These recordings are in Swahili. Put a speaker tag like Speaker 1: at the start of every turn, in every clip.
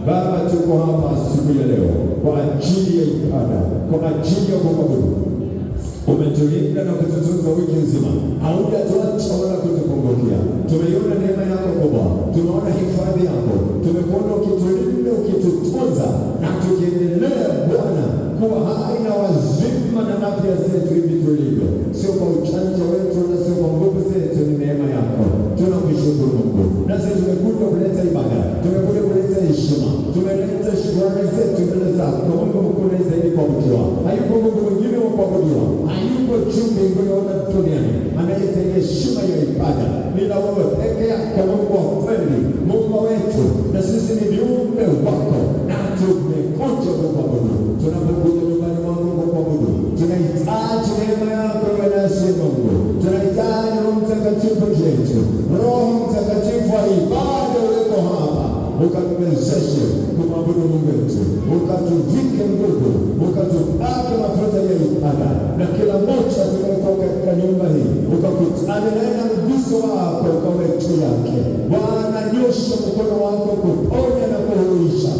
Speaker 1: Baba, tuko hapa asubuhi ya leo kwa ajili ya ibada, kwa ajili ya kuabudu. Umetulinda na kututunza wiki nzima, haujatuacha wala kutupungukia. Tumeiona neema yako kubwa, tumeona hifadhi yako, tumekuona ukitulinda, ukitutunza, na tukiendelea Bwana kuwa hai na wazima na afya zetu hivi tulivyo, sio kwa uchanja wetu na sio kwa nguvu zetu, ni neema yako. Tunakushukuru Mungu, nasi tumekuja kuleta ibada, tumekuja kuleta heshima, tumeleta shukrani zetu mbele zako Mungu mkuu zaidi kwa kuabudiwa. Hayupo Mungu mwingine wa kuabudiwa, hayupo juu mbinguni wala duniani anayestahili heshima ya ibada ila wewe peke yako, Mungu wa kweli, Mungu wetu, na sisi ni viumbe wako na tumekuja kuabudu. Tunapokuja nyumbani mwako kuabudu, tunahitaji neema yako wewe nasi Mungu, tunahitaji Roho Mtakatifu yetu, Roho Mtakatifu wa ibada uliko hapa, ukatuwezeshe kumwabudu Mungu wetu, ukatuvike nguvu, ukatupake mafuta ya ibada, na kila mmoja atakayekuwa katika nyumba hii ukakutane naye na mguso wako ukawe juu yake. Bwana, nyosha mkono wako kuponya na kuhuisha.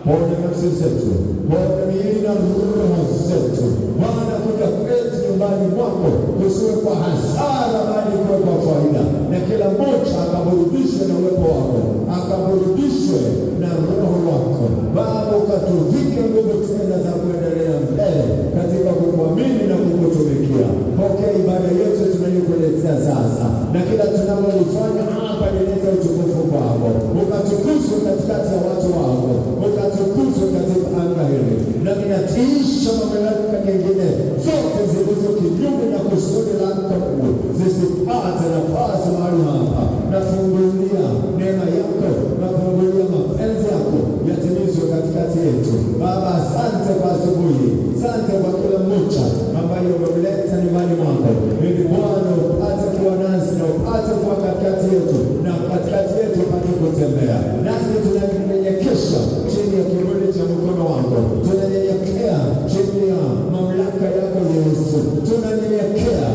Speaker 1: Ponya nafsi zetu, ponya miili na roho zetu. Bwana, kuja kwetu nyumbani mwako kusiwe kwa hasara, bali kuwe kwa faida, na kila mmoja akaburudishwe na uwepo wako, akaburudishwe na roho wako. Baba, ukatuvike nguvu tena za kuendelea mbele katika kukuamini na kukutumikia. Pokea ibada yetu tunayokuletea sasa, na kila tunalolifanya hapa lilete utukufu kwako, ukatukuzwe katikati ya watu wako, ukatukuzwe katika anga hili, na ninatiisha mamlaka nyingine zote zilizo kinyume na kusudi lako Mungu zisipate nafasi mahali hapa. Nafungulia neema yako, nafungulia mapenzi yako yatimizwe katikati yetu. Baba, asante kwa asubuhi, asante kwa kila mmoja ambaye umemleta nyumbani mwako, ili Bwana upate kuwa nasi na upate kuwa katikati yetu, na katikati yetu upate kutembea nasi. Tunanyenyekesha chini ya kivuli cha mkono wako, tunanyenyekea chini ya mamlaka yako Yesu, tunanyenyekea,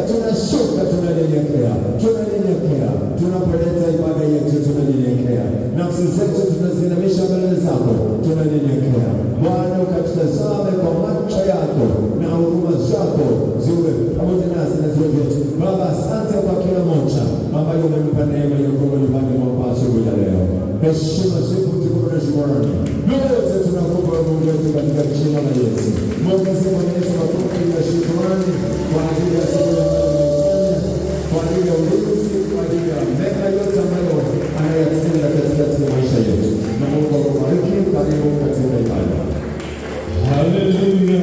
Speaker 1: tunashuka, tunanyenyekea. Tunapoleta ibada yetu tunanyenyekea, nafsi zetu tunazinamisha mbele zako, tunanyenyekea. Bwana, ukatutazame kwa macho yako na huruma zako ziwe pamoja nasi na ziwe vyetu. Baba, asante kwa kila mmoja ambaye umempa neema ya kuwa nyumbani mwako asubuhi ya leo. Heshima, sifa, utukufu na shukrani yote tunakupa Mungu wetu katika jina la Yesu. Mwongeze Yesu makofi ya shukrani kwa ajili ya siku ya kwa ajili ya ulinzi, kwa ajili ya mema yote ambayo anayatenda katikati ya maisha yetu. Na Mungu akubariki. Karibu katika ibada. Haleluya.